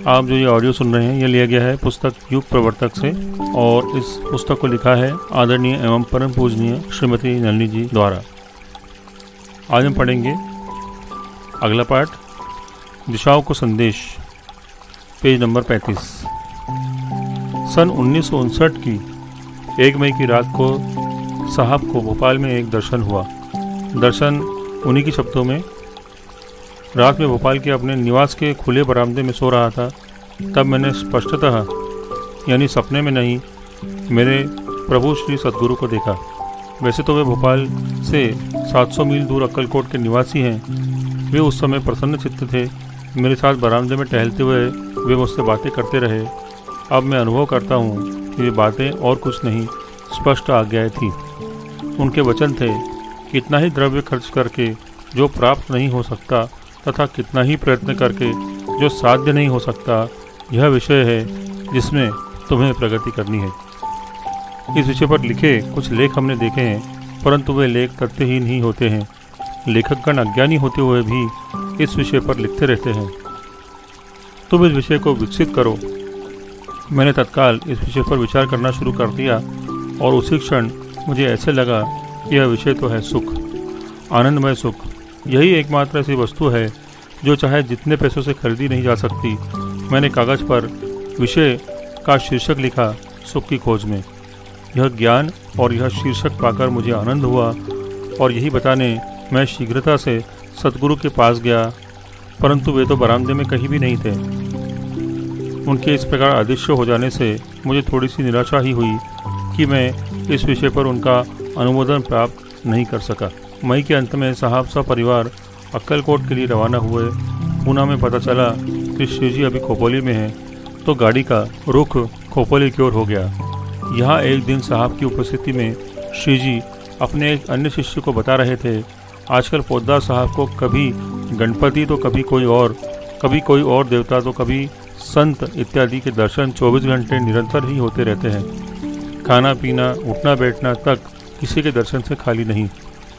आप जो ये ऑडियो सुन रहे हैं ये लिया गया है पुस्तक युग प्रवर्तक से और इस पुस्तक को लिखा है आदरणीय एवं परम पूजनीय श्रीमती नलिनी जी द्वारा। आज हम पढ़ेंगे अगला पाठ, दिशाओं को संदेश, पेज नंबर 35। सन 1959 की 1 मई की रात को साहब को भोपाल में एक दर्शन हुआ। दर्शन उन्हीं के शब्दों में, रात में भोपाल के अपने निवास के खुले बरामदे में सो रहा था। तब मैंने स्पष्टतः यानी सपने में नहीं, मेरे प्रभु श्री सद्गुरु को देखा। वैसे तो वे भोपाल से 700 मील दूर अक्कलकोट के निवासी हैं। वे उस समय प्रसन्न चित्त थे। मेरे साथ बरामदे में टहलते हुए वे मुझसे बातें करते रहे। अब मैं अनुभव करता हूँ कि वे बातें और कुछ नहीं, स्पष्ट आज्ञाएं थी। उनके वचन थे, कितना ही द्रव्य खर्च करके जो प्राप्त नहीं हो सकता तथा कितना ही प्रयत्न करके जो साध्य नहीं हो सकता, यह विषय है जिसमें तुम्हें प्रगति करनी है। इस विषय पर लिखे कुछ लेख हमने देखे हैं, परंतु वे लेख तथ्यहीन ही होते हैं। लेखकगण अज्ञानी होते हुए भी इस विषय पर लिखते रहते हैं। तुम इस विषय को विकसित करो। मैंने तत्काल इस विषय पर विचार करना शुरू कर दिया और उसी क्षण मुझे ऐसे लगा कि यह विषय तो है सुख, आनंदमय सुख। यही एकमात्र ऐसी वस्तु है जो चाहे जितने पैसों से खरीदी नहीं जा सकती। मैंने कागज पर विषय का शीर्षक लिखा, सुख की खोज में। यह ज्ञान और यह शीर्षक पाकर मुझे आनंद हुआ और यही बताने मैं शीघ्रता से सद्गुरु के पास गया, परंतु वे तो बरामदे में कहीं भी नहीं थे। उनके इस प्रकार अदृश्य हो जाने से मुझे थोड़ी सी निराशा ही हुई कि मैं इस विषय पर उनका अनुमोदन प्राप्त नहीं कर सका। मई के अंत में साहब सपरिवार अक्कलकोट के लिए रवाना हुए। पूना में पता चला कि श्री जी अभी खोपोली में हैं, तो गाड़ी का रुख खोपोली की ओर हो गया। यहाँ एक दिन साहब की उपस्थिति में श्री जी अपने एक अन्य शिष्य को बता रहे थे, आजकल पोद्दार साहब को कभी गणपति तो कभी कोई और देवता तो कभी संत इत्यादि के दर्शन 24 घंटे निरंतर ही होते रहते हैं। खाना पीना उठना बैठना तक किसी के दर्शन से खाली नहीं।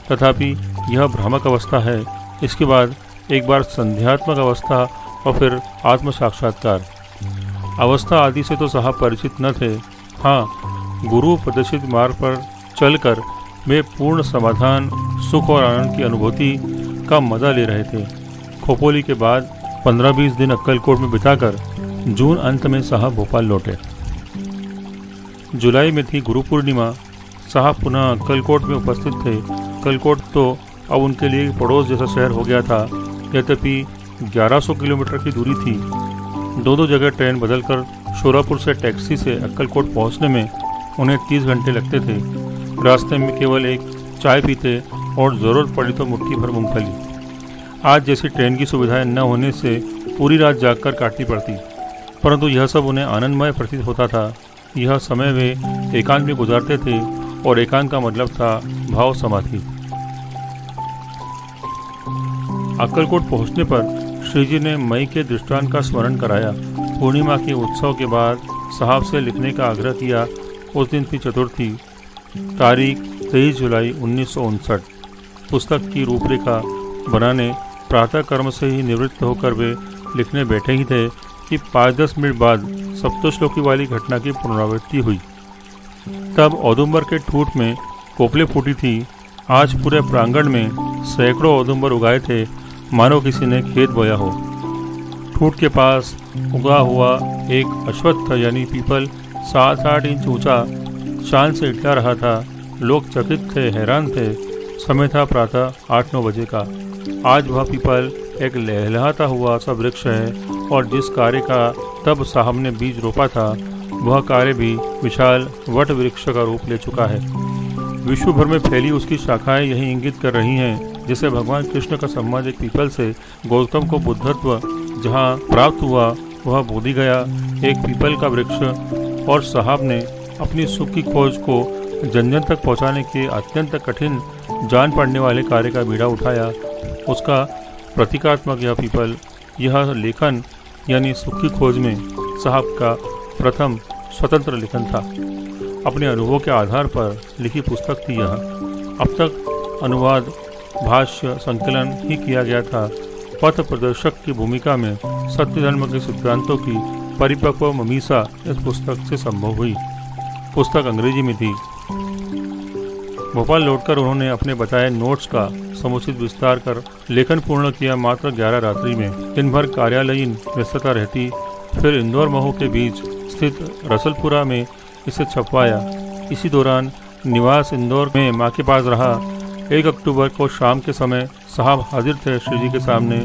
तथापि यह भ्रामक अवस्था है। इसके बाद एक बार संध्यात्मक अवस्था और फिर आत्म साक्षात्कार अवस्था आदि से तो साहब परिचित न थे। हाँ, गुरु प्रदर्शित मार्ग पर चलकर वे पूर्ण समाधान, सुख और आनंद की अनुभूति का मजा ले रहे थे। खोपोली के बाद 15-20 दिन अक्कलकोट में बिताकर जून अंत में साहब भोपाल लौटे। जुलाई में थी गुरु पूर्णिमा। साहब पुनः अक्कलकोट में उपस्थित थे। अक्कलकोट तो अब उनके लिए पड़ोस जैसा शहर हो गया था। यद्यपि 1100 किलोमीटर की दूरी थी। दो जगह ट्रेन बदलकर शोरापुर से टैक्सी से अक्कलकोट पहुंचने में उन्हें 30 घंटे लगते थे। रास्ते में केवल एक चाय पीते और ज़रूरत पड़ी तो मुट्ठी भर मूंगफली। आज जैसी ट्रेन की सुविधाएं न होने से पूरी रात जागकर काटनी पड़ती, परंतु यह सब उन्हें आनंदमय प्रतीत होता था। यह समय वे एकांत में गुजारते थे और एकांत का मतलब था भाव समाधि। अक्कलकोट पहुंचने पर श्री जी ने मई के दृष्टांत का स्मरण कराया। पूर्णिमा के उत्सव के बाद साहब से लिखने का आग्रह किया। उस दिन थी चतुर्थी, तारीख 23 जुलाई 1959। पुस्तक की रूपरेखा बनाने प्रातः कर्म से ही निवृत्त होकर वे लिखने बैठे ही थे कि 5-10 मिनट बाद सप्तश्लोकी वाली घटना की पुनरावृत्ति हुई। तब औदुंबर के ठूठ में कोपले फूटी थी। आज पूरे प्रांगण में सैकड़ों औदुंबर उगाए थे, मानो किसी ने खेत बोया हो। ठूठ के पास उगा हुआ एक अश्वत्थ यानी पीपल 7-8 इंच ऊंचा शान से इटला रहा था। लोग चकित थे, हैरान थे। समय था प्रातः 8-9 बजे का। आज वह पीपल एक लहलहाता हुआ सा वृक्ष है और जिस कार्य का तब साहब ने बीज रोपा था, वह कार्य भी विशाल वट वृक्ष का रूप ले चुका है। विश्व भर में फैली उसकी शाखाएं यही इंगित कर रही हैं, जैसे भगवान कृष्ण का संवाद एक पीपल से गौतम को बुद्धत्व जहाँ प्राप्त हुआ वह बोधि गया एक पीपल का वृक्ष। और साहब ने अपनी सुख की खोज को जन जन तक पहुँचाने के अत्यंत कठिन जान पड़ने वाले कार्य का बीड़ा उठाया। उसका प्रतीकात्मक यह पीपल, यह लेखन यानी सुख की खोज में साहब का प्रथम स्वतंत्र लेखन था। अपने अनुभव के आधार पर लिखी पुस्तक थी यह। अब तक अनुवाद, भाष्य, संकलन ही किया गया था। पथ प्रदर्शक की भूमिका में सत्य धर्म के सिद्धांतों की परिपक्व मीमांसा इस पुस्तक से संभव हुई। पुस्तक अंग्रेजी में थी। भोपाल लौटकर उन्होंने अपने बताए नोट्स का समुचित विस्तार कर लेखन पूर्ण किया। मात्र 11 रात्रि में दिन भर कार्यालयीन व्यस्तता रहती। फिर इंदौर महू के बीच स्थित रसलपुरा में इसे छपवाया। इसी दौरान निवास इंदौर में मां के पास रहा। 1 अक्टूबर को शाम के समय साहब हाजिर थे श्री जी के सामने।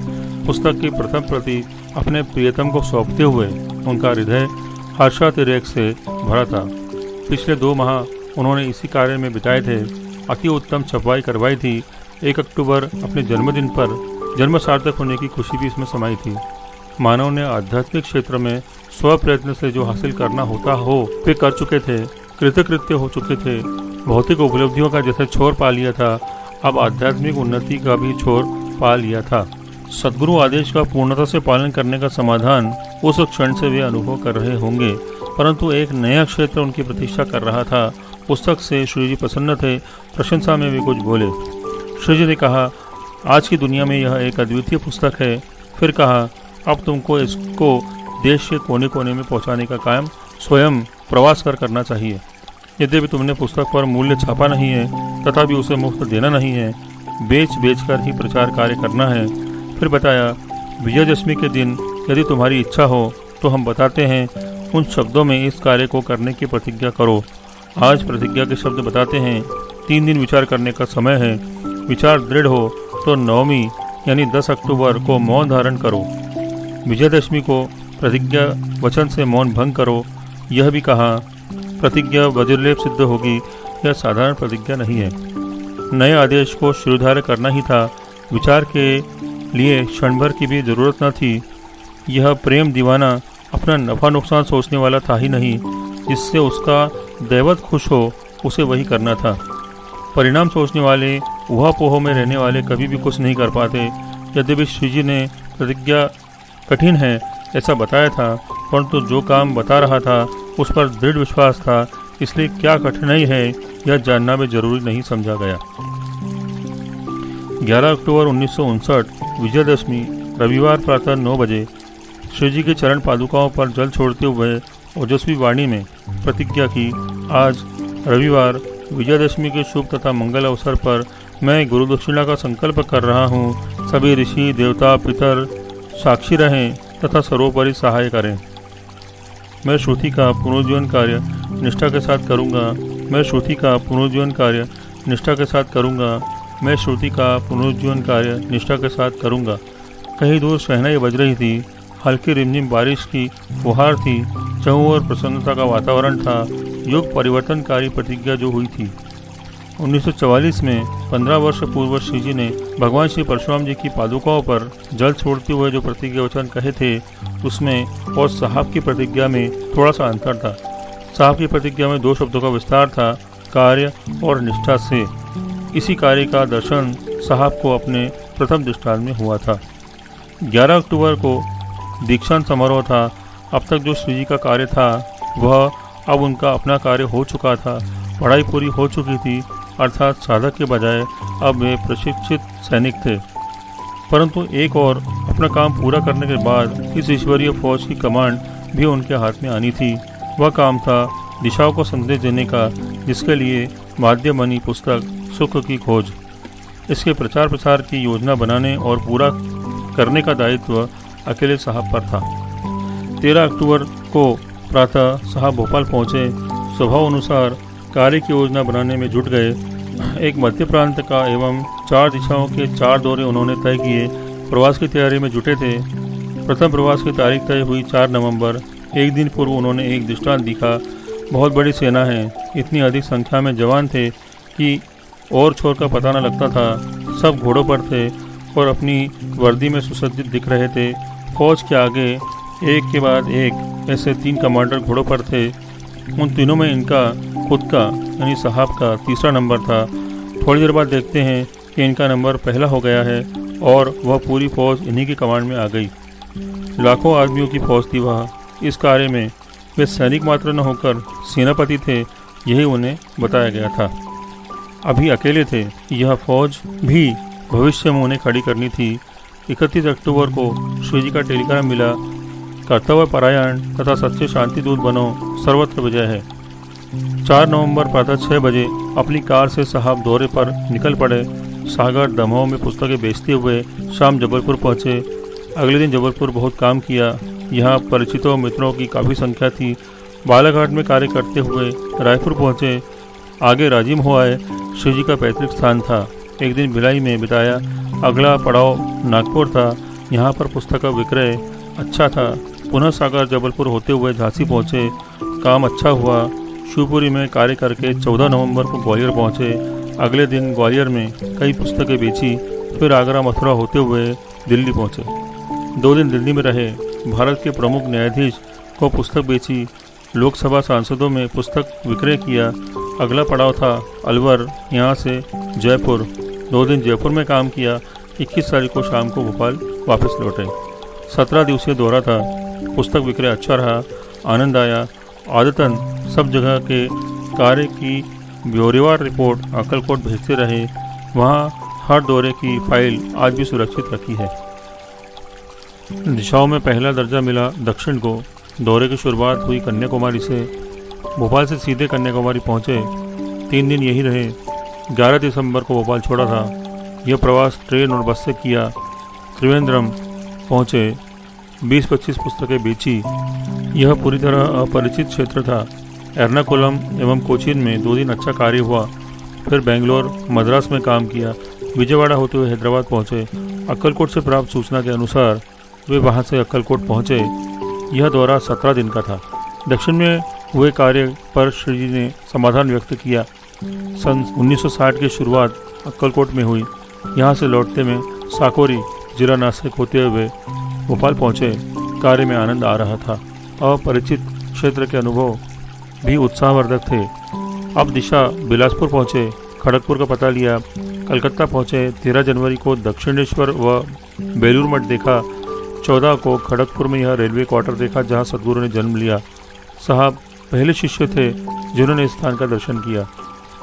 पुस्तक की प्रथम प्रति अपने प्रियतम को सौंपते हुए उनका हृदय हर्षातिरेक से भरा था। पिछले 2 माह उन्होंने इसी कार्य में बिताए थे। अति उत्तम छपवाई करवाई थी। 1 अक्टूबर अपने जन्मदिन पर जन्म सार्थक होने की खुशी भी इसमें समाई थी। मानव ने आध्यात्मिक क्षेत्र में स्व प्रयत्न से जो हासिल करना होता हो वे कर चुके थे, कृतकृत्य हो चुके थे। भौतिक उपलब्धियों का जैसे छोर पा लिया था, अब आध्यात्मिक उन्नति का भी छोर पा लिया था। सद्गुरु आदेश का पूर्णता से पालन करने का समाधान उस क्षण से वे अनुभव कर रहे होंगे, परंतु एक नया क्षेत्र उनकी प्रतीक्षा कर रहा था। पुस्तक से श्री जी प्रसन्न थे। प्रशंसा में वे कुछ बोले। श्री जी ने कहा, आज की दुनिया में यह एक अद्वितीय पुस्तक है। फिर कहा, अब तुमको इसको देश के कोने कोने में पहुंचाने का काम स्वयं प्रवास कर करना चाहिए। यद्यपि तुमने पुस्तक पर मूल्य छापा नहीं है, तथापि उसे मुफ्त देना नहीं है, बेच कर ही प्रचार कार्य करना है। फिर बताया, विजयदशमी के दिन यदि तुम्हारी इच्छा हो तो हम बताते हैं, उन शब्दों में इस कार्य को करने की प्रतिज्ञा करो। आज प्रतिज्ञा के शब्द बताते हैं। 3 दिन विचार करने का समय है। विचार दृढ़ हो तो नवमी यानी 10 अक्टूबर को मौन धारण करो। विजयदशमी को प्रतिज्ञा वचन से मौन भंग करो। यह भी कहा, प्रतिज्ञा वज्रलेप सिद्ध होगी, यह साधारण प्रतिज्ञा नहीं है। नए आदेश को शिरोधार्य करना ही था। विचार के लिए क्षण भर की भी जरूरत न थी। यह प्रेम दीवाना अपना नफा नुकसान सोचने वाला था ही नहीं। जिससे उसका दैवत खुश हो उसे वही करना था। परिणाम सोचने वाले, ऊहापोह में रहने वाले कभी भी कुछ नहीं कर पाते। यद्यपि श्री जी ने प्रतिज्ञा कठिन है ऐसा बताया था, परंतु जो काम बता रहा था उस पर दृढ़ विश्वास था, इसलिए क्या कठिनाई है यह जानना भी जरूरी नहीं समझा गया। 11 अक्टूबर 1959 विजयदशमी रविवार प्रातः 9 बजे श्री जी के चरण पादुकाओं पर जल छोड़ते हुए ओजस्वी वाणी में प्रतिज्ञा की। आज रविवार विजयदशमी के शुभ तथा मंगल अवसर पर मैं गुरु दक्षिणा का संकल्प कर रहा हूँ। सभी ऋषि देवता पितर साक्षी रहें तथा सर्वोपरि सहाय करें। मैं श्रुति का पुनर्जीवन कार्य निष्ठा के साथ करूँगा। मैं श्रुति का पुनर्जीवन कार्य निष्ठा के साथ करूँगा। मैं श्रुति का पुनर्जीवन कार्य निष्ठा के साथ करूँगा। कहीं दूर शहनाई बज रही थी। हल्की रिमझिम बारिश की फुहार थी। चहुं ओर प्रसन्नता का वातावरण था। युग परिवर्तनकारी प्रतिज्ञा जो हुई थी। 1944 में 15 वर्ष पूर्व श्री जी ने भगवान श्री परशुराम जी की पादुकाओं पर जल छोड़ते हुए जो प्रतिज्ञा वचन कहे थे, उसमें और साहब की प्रतिज्ञा में थोड़ा सा अंतर था। साहब की प्रतिज्ञा में 2 शब्दों का विस्तार था, कार्य और निष्ठा से। इसी कार्य का दर्शन साहब को अपने प्रथम दृष्टांत में हुआ था। 11 अक्टूबर को दीक्षांत समारोह था। अब तक जो श्री जी का कार्य था वह अब उनका अपना कार्य हो चुका था। पढ़ाई पूरी हो चुकी थी, अर्थात साधक के बजाय अब वे प्रशिक्षित सैनिक थे। परंतु एक और अपना काम पूरा करने के बाद इस ईश्वरीय फौज की कमांड भी उनके हाथ में आनी थी। वह काम था दिशाओं को संदेश देने का, जिसके लिए माध्यम बनी पुस्तक सुख की खोज। इसके प्रचार प्रसार की योजना बनाने और पूरा करने का दायित्व अकेले साहब पर था। 13 अक्टूबर को प्रातः साहब भोपाल पहुंचे। स्वभाव अनुसार कार्य की योजना बनाने में जुट गए। एक मध्य प्रांत का एवं 4 दिशाओं के 4 दौरे उन्होंने तय किए। प्रवास की तैयारी में जुटे थे। प्रथम प्रवास की तारीख तय हुई 4 नवंबर। एक दिन पूर्व उन्होंने एक दृष्टांत दिखा। बहुत बड़ी सेना है, इतनी अधिक संख्या में जवान थे कि और छोर का पता न लगता था। सब घोड़ों पर थे और अपनी वर्दी में सुसज्जित दिख रहे थे। फौज के आगे एक के बाद एक ऐसे 3 कमांडर घोड़ों पर थे। उन तीनों में इनका खुद का यानी साहब का तीसरा नंबर था। थोड़ी देर बाद देखते हैं कि इनका नंबर पहला हो गया है और वह पूरी फौज इन्हीं की कमांड में आ गई। लाखों आदमियों की फौज थी वह। इस कार्य में वे सैनिक मात्र न होकर सेनापति थे, यही उन्हें बताया गया था। अभी अकेले थे। यह फौज भी भविष्य में उन्हें खड़ी करनी थी। 31 अक्टूबर को श्री जी का टेलीग्राम मिला, कर्तव्य परायण तथा सच्चे शांति दूत बनो, सर्वत्र विजय है। 4 नवंबर प्रातः 6 बजे अपनी कार से साहब दौरे पर निकल पड़े। सागर दमोह में पुस्तकें बेचते हुए शाम जबलपुर पहुंचे। अगले दिन जबलपुर बहुत काम किया। यहाँ परिचितों मित्रों की काफ़ी संख्या थी। बालाघाट में कार्य करते हुए रायपुर पहुंचे। आगे राजिम हो आए। शिव जी का पैतृक स्थान था। एक दिन भिलाई में बिताया। अगला पड़ाव नागपुर था। यहाँ पर पुस्तक का विक्रय अच्छा था। पुनः सागर जबलपुर होते हुए झांसी पहुँचे। काम अच्छा हुआ। शिवपुरी में कार्य करके 14 नवंबर को ग्वालियर पहुँचे। अगले दिन ग्वालियर में कई पुस्तकें बेची। फिर आगरा मथुरा होते हुए दिल्ली पहुँचे। 2 दिन दिल्ली में रहे। भारत के प्रमुख न्यायाधीश को पुस्तक बेची। लोकसभा सांसदों में पुस्तक विक्रय किया। अगला पड़ाव था अलवर, यहाँ से जयपुर। 2 दिन जयपुर में काम किया। 21 तारीख को शाम को भोपाल वापस लौटे। 17 दिवसीय दौरा था। पुस्तक विक्रय अच्छा रहा, आनंद आया। आदतन सब जगह के कार्य की ब्यौरेवार रिपोर्ट अक्कलकोट भेजते रहे। वहाँ हर दौरे की फाइल आज भी सुरक्षित रखी है। दिशाओं में पहला दर्जा मिला दक्षिण को। दौरे की शुरुआत हुई कन्याकुमारी से। भोपाल से सीधे कन्याकुमारी पहुँचे। 3 दिन यही रहे। 11 दिसंबर को भोपाल छोड़ा था। यह प्रवास ट्रेन और बस से किया। त्रिवेंद्रम पहुँचे। 20-25 पुस्तकें बेची। यह पूरी तरह अपरिचित क्षेत्र था। एर्नाकुलम एवं कोचीन में 2 दिन अच्छा कार्य हुआ। फिर बेंगलोर, मद्रास में काम किया। विजयवाड़ा होते हुए हैदराबाद पहुँचे। अक्कलकोट से प्राप्त सूचना के अनुसार वे वहाँ से अक्कलकोट पहुँचे। यह दौरा 17 दिन का था। दक्षिण में हुए कार्य पर श्री जी ने समाधान व्यक्त किया। सन 1960 की शुरुआत अक्कलकोट में हुई। यहाँ से लौटते में साकोरी, जिला नासिक होते हुए भोपाल पहुँचे। कार्य में आनंद आ रहा था। अपरिचित क्षेत्र के अनुभव भी उत्साहवर्धक थे। अब दिशा बिलासपुर पहुँचे। खड़गपुर का पता लिया। कलकत्ता पहुँचे। 13 जनवरी को दक्षिणेश्वर व बेलूर मठ देखा। 14 को खड़गपुर में यह रेलवे क्वार्टर देखा जहाँ सद्गुरु ने जन्म लिया। साहब पहले शिष्य थे जिन्होंने इस स्थान का दर्शन किया।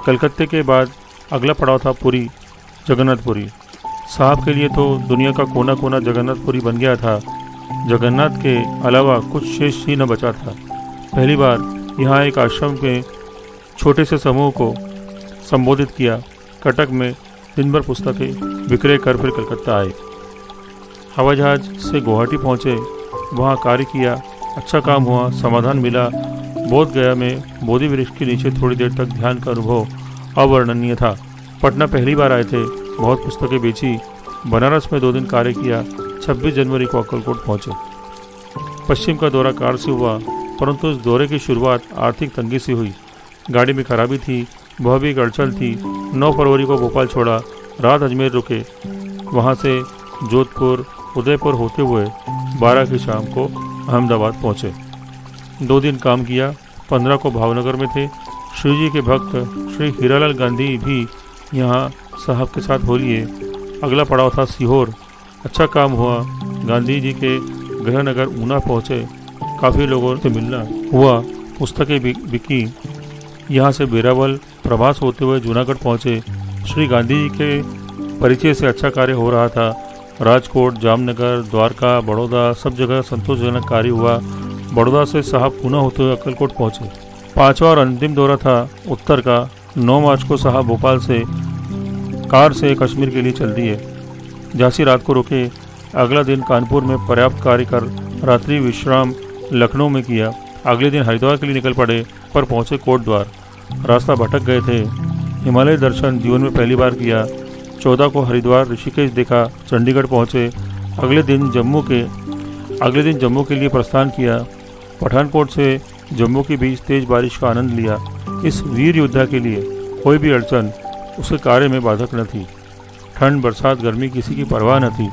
कलकत्ते के बाद अगला पड़ाव था पुरी, जगन्नाथपुरी। साहब के लिए तो दुनिया का कोना कोना जगन्नाथपुरी बन गया था। जगन्नाथ के अलावा कुछ शेष ही न बचा था। पहली बार यहाँ एक आश्रम के छोटे से समूह को संबोधित किया। कटक में दिन भर पुस्तकें विक्रय कर फिर कलकत्ता आए। हवाई जहाज से गुवाहाटी पहुँचे। वहाँ कार्य किया। अच्छा काम हुआ, समाधान मिला। बोध गया में बोधि वृक्ष के नीचे थोड़ी देर तक ध्यान का अनुभव अवर्णनीय था। पटना पहली बार आए थे। बहुत पुस्तकें बेची। बनारस में 2 दिन कार्य किया। 26 जनवरी को अक्कलकोट पहुँचे। पश्चिम का दौरा कार से हुआ, परंतु इस दौरे की शुरुआत आर्थिक तंगी से हुई। गाड़ी में खराबी थी, वह भी गड़चल थी। 9 फरवरी को भोपाल छोड़ा। रात अजमेर रुके। वहाँ से जोधपुर, उदयपुर होते हुए 12 की शाम को अहमदाबाद पहुँचे। 2 दिन काम किया। 15 को भावनगर में थे। श्री जी के भक्त श्री हीरालाल गांधी भी यहाँ साहब के साथ हो लिए। अगला पड़ाव था सीहोर। अच्छा काम हुआ। गांधी जी के गृह नगर ऊना पहुँचे। काफ़ी लोगों से मिलना हुआ। पुस्तकें बिकी। यहाँ से बेरावल प्रभास होते हुए जूनागढ़ पहुँचे। श्री गांधी जी के परिचय से अच्छा कार्य हो रहा था। राजकोट, जामनगर, द्वारका, बड़ौदा सब जगह संतोषजनक कार्य हुआ। बड़ौदा से साहब पुनः होते हुए अक्कलकोट पहुँचे। 5वां और अंतिम दौरा था उत्तर का। 9 मार्च को साहब भोपाल से कार से कश्मीर के लिए चल दिए। झांसी रात को रुके। अगला दिन कानपुर में पर्याप्त कार्य कर रात्रि विश्राम लखनऊ में किया। अगले दिन हरिद्वार के लिए निकल पड़े, पर पहुँचे कोटद्वार। रास्ता भटक गए थे। हिमालय दर्शन जीवन में पहली बार किया। 14 को हरिद्वार, ऋषिकेश देखा। चंडीगढ़ पहुँचे। अगले दिन जम्मू के लिए प्रस्थान किया। पठानकोट से जम्मू के बीच तेज बारिश का आनंद लिया। इस वीर योद्धा के लिए कोई भी अड़चन उसके कार्य में बाधक न थी। ठंड, बरसात, गर्मी किसी की परवाह न थी।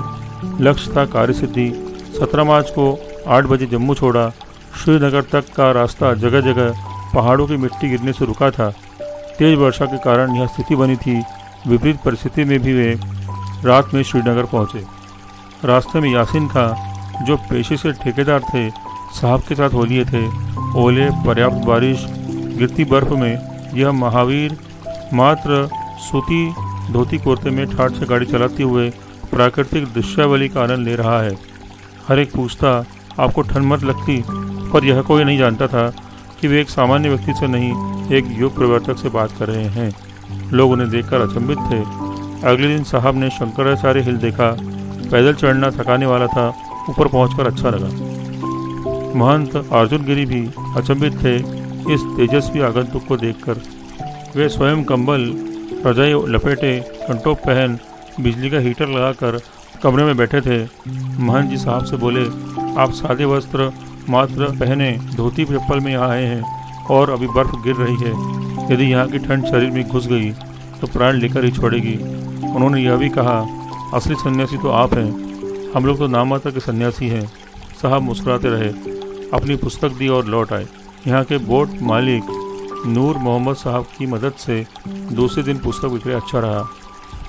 लक्ष्य था कार्य सिद्धि। 17 मार्च को 8 बजे जम्मू छोड़ा। श्रीनगर तक का रास्ता जगह जगह पहाड़ों की मिट्टी गिरने से रुका था। तेज वर्षा के कारण यह स्थिति बनी थी। विपरीत परिस्थिति में भी वे रात में श्रीनगर पहुँचे। रास्ते में यासीन खां, जो पेशे से ठेकेदार थे, साहब के साथ हो लिए थे। ओले, पर्याप्त बारिश, गिरती बर्फ में यह महावीर मात्र सूती धोती कुर्ते में ठाठ से गाड़ी चलाते हुए प्राकृतिक दृश्यावली का आनंद ले रहा है। हर एक पूछता, आपको ठंड मत लगती? पर यह कोई नहीं जानता था कि वे एक सामान्य व्यक्ति से नहीं, एक युग प्रवर्तक से बात कर रहे हैं। लोग उन्हें देखकर अचंभित थे। अगले दिन साहब ने शंकराचार्य हिल देखा। पैदल चढ़ना थकाने वाला था, ऊपर पहुंचकर अच्छा लगा। महंत अर्जुन गिरी भी अचंभित थे इस तेजस्वी आगंतुक को देखकर। वे स्वयं कंबल रजाई लपेटे, कंटोप पहन, बिजली का हीटर लगाकर कमरे में बैठे थे। महंत जी साहब से बोले, आप सादे वस्त्र मात्र पहने धोती चप्पल में यहाँ आए हैं और अभी बर्फ गिर रही है। यदि यहाँ की ठंड शरीर में घुस गई तो प्राण लेकर ही छोड़ेगी। उन्होंने यह भी कहा, असली सन्यासी तो आप हैं, हम लोग तो नामात्र के सन्यासी हैं। साहब मुस्कुराते रहे, अपनी पुस्तक दी और लौट आए। यहाँ के बोट मालिक नूर मोहम्मद साहब की मदद से दूसरे दिन पुस्तक विक्रय अच्छा रहा।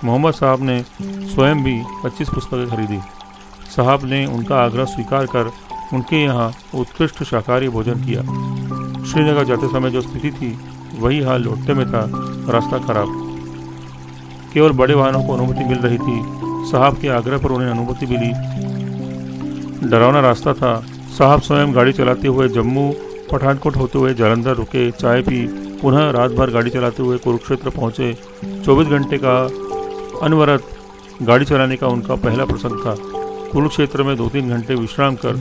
मोहम्मद साहब ने स्वयं भी 25 पुस्तकें खरीदी। साहब ने उनका आग्रह स्वीकार कर उनके यहाँ उत्कृष्ट शाकाहारी भोजन किया। श्रीनगर जाते समय जो स्थिति थी वही हाल लौटते में था। रास्ता खराब, केवल बड़े वाहनों को अनुमति मिल रही थी। साहब के आग्रह पर उन्हें अनुमति मिली। डरावना रास्ता था। साहब स्वयं गाड़ी चलाते हुए जम्मू पठानकोट होते हुए जालंधर रुके, चाय पी, पुनः रात भर गाड़ी चलाते हुए कुरुक्षेत्र पहुंचे। 24 घंटे का अनवरत गाड़ी चलाने का उनका पहला प्रसंग था। कुरुक्षेत्र में 2-3 घंटे विश्राम कर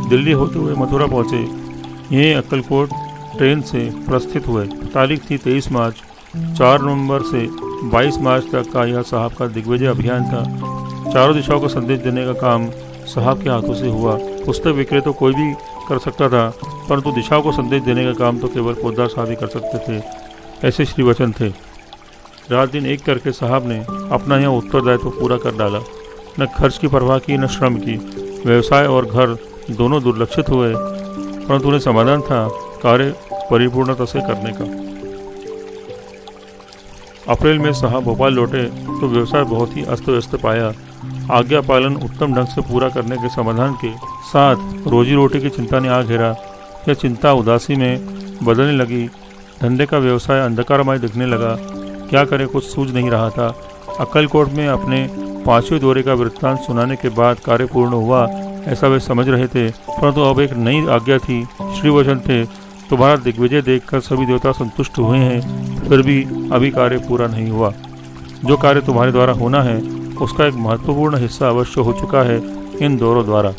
दिल्ली होते हुए मथुरा पहुंचे। यहीं अक्कलकोट ट्रेन से प्रस्थित हुए। तारीख थी 23 मार्च। 4 नवंबर से 22 मार्च तक का यह साहब का दिग्विजय अभियान था। चारों दिशाओं को संदेश देने का काम साहब के हाथों से हुआ। पुस्तक विक्रय तो कोई भी कर सकता था, परंतु दिशाओं को संदेश देने का काम तो केवल पोद्दार साहब ही कर सकते थे। ऐसे श्री वचन थे। रात दिन एक करके साहब ने अपना यह उत्तरदायित्व पूरा कर डाला। न खर्च की परवाह की, न श्रम की। व्यवसाय और घर दोनों दुर्लक्षित हुए, परंतु उन्हें समाधान था कार्य परिपूर्णता से करने का। अप्रैल में साहब भोपाल लौटे तो व्यवसाय बहुत ही अस्त व्यस्त पाया। आज्ञा पालन उत्तम ढंग से पूरा करने के समाधान के साथ रोजी रोटी की चिंता ने आ घेरा। यह चिंता उदासी में बदलने लगी। धंधे का व्यवसाय अंधकारमय दिखने लगा। क्या करे, कुछ सूझ नहीं रहा था। अक्कलकोट में अपने 5वें दौरे का वृत्तांत सुनाने के बाद कार्य पूर्ण हुआ ऐसा वे समझ रहे थे, परंतु अब एक नई आज्ञा थी। श्री वचन थे, तुम्हारा दिग्विजय देखकर सभी देवता संतुष्ट हुए हैं, फिर भी अभी कार्य पूरा नहीं हुआ। जो कार्य तुम्हारे द्वारा होना है उसका एक महत्वपूर्ण हिस्सा अवश्य हो चुका है इन दौरों द्वारा।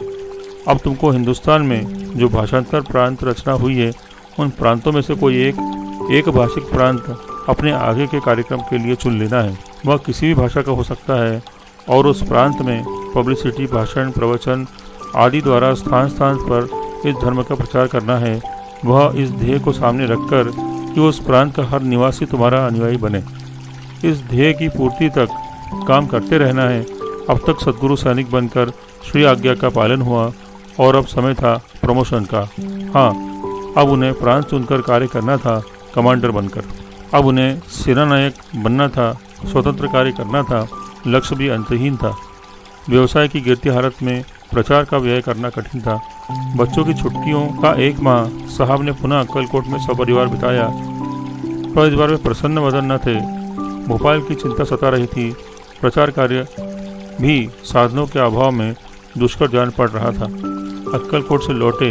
अब तुमको हिंदुस्तान में जो भाषांतर प्रांत रचना हुई है उन प्रांतों में से कोई एक भाषिक प्रांत अपने आगे के कार्यक्रम के लिए चुन लेना है। वह किसी भी भाषा का हो सकता है और उस प्रांत में पब्लिसिटी, भाषण, प्रवचन आदि द्वारा स्थान स्थान पर इस धर्म का प्रचार करना है। वह इस ध्येय को सामने रखकर कि उस प्रांत का हर निवासी तुम्हारा अनुयायी बने। इस ध्येय की पूर्ति तक काम करते रहना है। अब तक सद्गुरु सैनिक बनकर श्री आज्ञा का पालन हुआ और अब समय था प्रमोशन का। हाँ, अब उन्हें प्रांत चुनकर कार्य करना था, कमांडर बनकर। अब उन्हें सेनानायक बनना था, स्वतंत्र कार्य करना था। लक्ष्य भी अंतहीन था। व्यवसाय की गिरती हालत में प्रचार का व्यय करना कठिन था। बच्चों की छुट्टियों का 1 माह साहब ने पुनः अक्कलकोट में सपरिवार बिताया, पर इस बार वे प्रसन्न वदन न थे। भोपाल की चिंता सता रही थी। प्रचार कार्य भी साधनों के अभाव में दुष्कर जान पड़ रहा था। अक्कलकोट से लौटे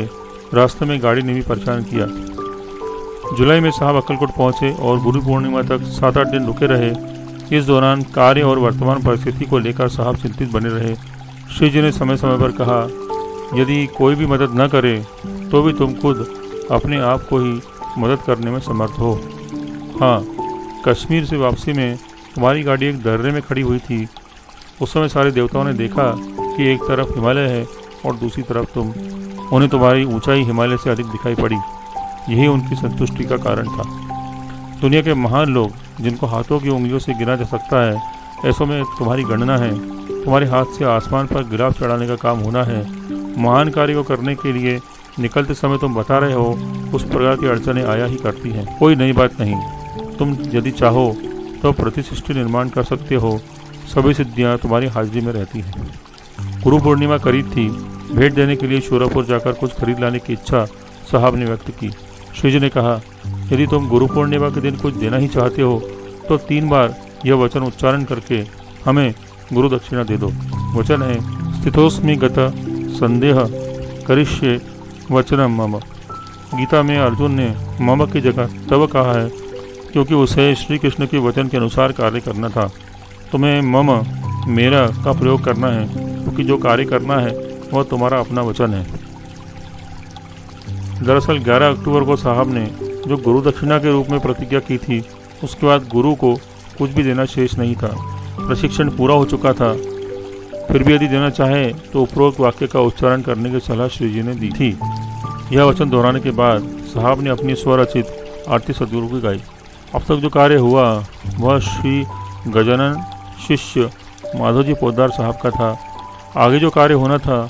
रास्ते में गाड़ी ने भी परेशान किया। जुलाई में साहब अक्कलकोट पहुंचे और गुरु पूर्णिमा तक 7-8 दिन रुके रहे। इस दौरान कार्य और वर्तमान परिस्थिति को लेकर साहब चिंतित बने रहे। श्री जी ने समय समय पर कहा, यदि कोई भी मदद न करे तो भी तुम खुद अपने आप को ही मदद करने में समर्थ हो। हाँ, कश्मीर से वापसी में तुम्हारी गाड़ी एक दर्रे में खड़ी हुई थी। उस समय सारे देवताओं ने देखा कि एक तरफ हिमालय है और दूसरी तरफ तुम। उन्हें तुम्हारी ऊंचाई हिमालय से अधिक दिखाई पड़ी। यही उनकी संतुष्टि का कारण था। दुनिया के महान लोग जिनको हाथों की उंगलियों से गिना जा सकता है, ऐसों में तुम्हारी गणना है। तुम्हारे हाथ से आसमान पर गिलाफ चढ़ाने का काम होना है। महान कार्य को करने के लिए निकलते समय तुम बता रहे हो उस प्रकार की अड़चनें आया ही करती हैं। कोई नई बात नहीं। तुम यदि चाहो तो प्रतिसृष्टि निर्माण कर सकते हो। सभी सिद्धियां तुम्हारी हाजिरी में रहती हैं। गुरु पूर्णिमा करीब थी। भेंट देने के लिए शोरापुर जाकर कुछ खरीद लाने की इच्छा साहब ने व्यक्त की। श्री जी ने कहा, यदि तुम गुरु पूर्णिमा के दिन कुछ देना ही चाहते हो तो 3 बार यह वचन उच्चारण करके हमें गुरु दक्षिणा दे दो। वचन है स्थितोस्मि गत संदेह करिष्ये वचनम मम। गीता में अर्जुन ने मम की जगह तब कहा है क्योंकि उसे श्री कृष्ण के वचन के अनुसार कार्य करना था। तुम्हें मम मेरा का प्रयोग करना है क्योंकि जो कार्य करना है वह तुम्हारा अपना वचन है। दरअसल 11 अक्टूबर को साहब ने जो गुरु दक्षिणा के रूप में प्रतिज्ञा की थी, उसके बाद गुरु को कुछ भी देना शेष नहीं था। प्रशिक्षण पूरा हो चुका था। फिर भी यदि देना चाहे तो उपरोक्त वाक्य का उच्चारण करने की सलाह श्री जी ने दी थी। यह वचन दोहराने के बाद साहब ने अपनी स्वरचित आरती सदगुरु की गाई। अब तक जो कार्य हुआ वह श्री गजानन शिष्य माधोजी पोद्दार साहब का था। आगे जो कार्य होना था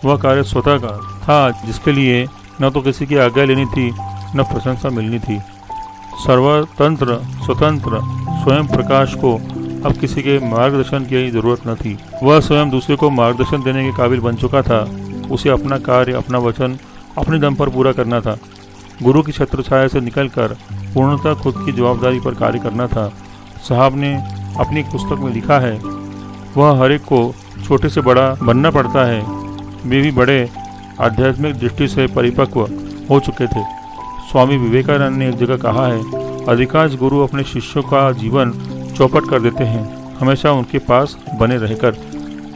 वह कार्य स्वतः का था, जिसके लिए न तो किसी की आज्ञा लेनी थी न प्रशंसा मिलनी थी। सर्वतंत्र स्वतंत्र स्वयं प्रकाश को अब किसी के मार्गदर्शन की जरूरत न थी। वह स्वयं दूसरे को मार्गदर्शन देने के काबिल बन चुका था। उसे अपना कार्य, अपना वचन अपने दम पर पूरा करना था। गुरु की छत्र छाया से निकलकर पूर्णतः खुद की जवाबदारी पर कार्य करना था। साहब ने अपनी पुस्तक में लिखा है, वह हर एक को छोटे से बड़ा बनना पड़ता है। वे भी बड़े आध्यात्मिक दृष्टि से परिपक्व हो चुके थे। स्वामी विवेकानंद ने एक जगह कहा है, अधिकांश गुरु अपने शिष्यों का जीवन चौपट कर देते हैं, हमेशा उनके पास बने रहकर।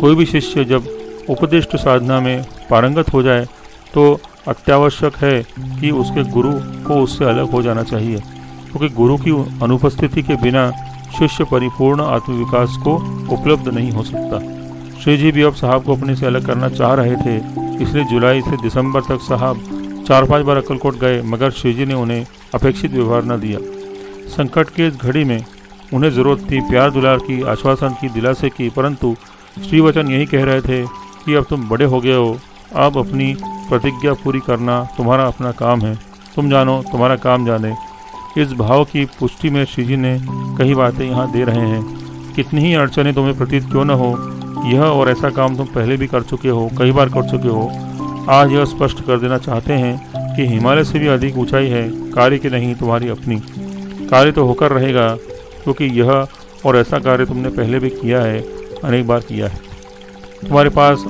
कोई भी शिष्य जब उपदिष्ट साधना में पारंगत हो जाए तो अत्यावश्यक है कि उसके गुरु को उससे अलग हो जाना चाहिए, क्योंकि गुरु की अनुपस्थिति के बिना शिष्य परिपूर्ण आत्मविकास को उपलब्ध नहीं हो सकता। श्री जी भी अब साहब को अपने से अलग करना चाह रहे थे, इसलिए जुलाई से दिसंबर तक साहब 4-5 बार अक्कलकोट गए, मगर श्री जी ने उन्हें अपेक्षित व्यवहार न दिया। संकट की इस घड़ी में उन्हें जरूरत थी प्यार दुलार की, आश्वासन की, दिलासे की, परंतु श्री वचन यही कह रहे थे कि अब तुम बड़े हो गए हो, अब अपनी प्रतिज्ञा पूरी करना तुम्हारा अपना काम है। तुम जानो, तुम्हारा काम जाने। इस भाव की पुष्टि में श्री जी ने कई बातें यहाँ दे रहे हैं। कितनी ही अड़चने तुम्हें प्रतीत क्यों न हो, यह और ऐसा काम तुम पहले भी कर चुके हो, कई बार कर चुके हो। आज यह स्पष्ट कर देना चाहते हैं कि हिमालय से भी अधिक ऊंचाई है कार्य की नहीं, तुम्हारी अपनी। कार्य तो होकर रहेगा, क्योंकि यह और ऐसा कार्य तुमने पहले भी किया है, अनेक बार किया है। तुम्हारे पास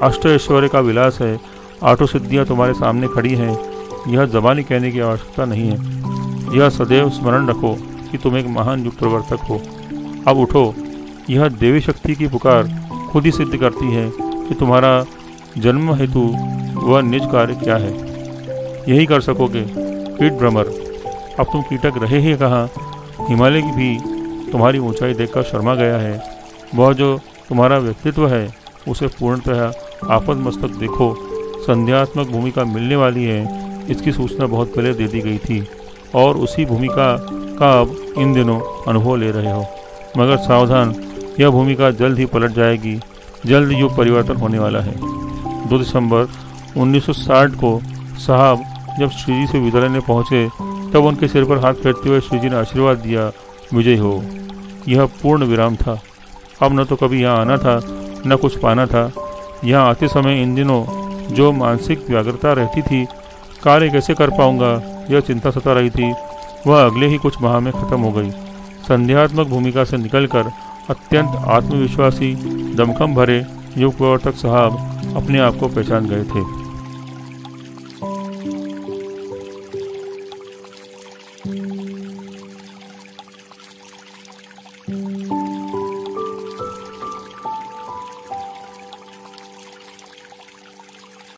अष्ट ऐश्वर्य का विलास है, आठों सिद्धियाँ तुम्हारे सामने खड़ी हैं। यह ज़बानी कहने की आवश्यकता नहीं है। यह सदैव स्मरण रखो कि तुम एक महान युग प्रवर्तक हो। अब उठो। यह देवी शक्ति की पुकार खुद ही सिद्ध करती है कि तुम्हारा जन्म हेतु वह निज कार्य क्या है। यही कर सकोगे। कीट भ्रमर, अब तुम कीटक रहे ही कहाँ। हिमालय की भी तुम्हारी ऊंचाई देखकर शर्मा गया है। वह जो तुम्हारा व्यक्तित्व है उसे पूर्णतः आपाद मस्तक देखो। संध्यात्मक भूमिका मिलने वाली है, इसकी सूचना बहुत पहले दे दी गई थी और उसी भूमिका का अब इन दिनों अनुभव ले रहे हो। मगर सावधान, यह भूमिका जल्द ही पलट जाएगी। जल्द युग परिवर्तन होने वाला है। 2 दिसंबर 1960 को साहब जब श्री जी से विद्यालय में पहुँचे तब उनके सिर पर हाथ फेरते हुए श्री जी ने आशीर्वाद दिया, विजय हो। यह पूर्ण विराम था। अब न तो कभी यहाँ आना था न कुछ पाना था। यहाँ आते समय इन दिनों जो मानसिक व्यग्रता रहती थी, कार्य कैसे कर पाऊंगा यह चिंता सता रही थी, वह अगले ही कुछ माह में खत्म हो गई। संध्यात्मक भूमिका से निकलकर अत्यंत आत्मविश्वासी, दमखम भरे युग प्रवर्तक साहब अपने आप को पहचान गए थे।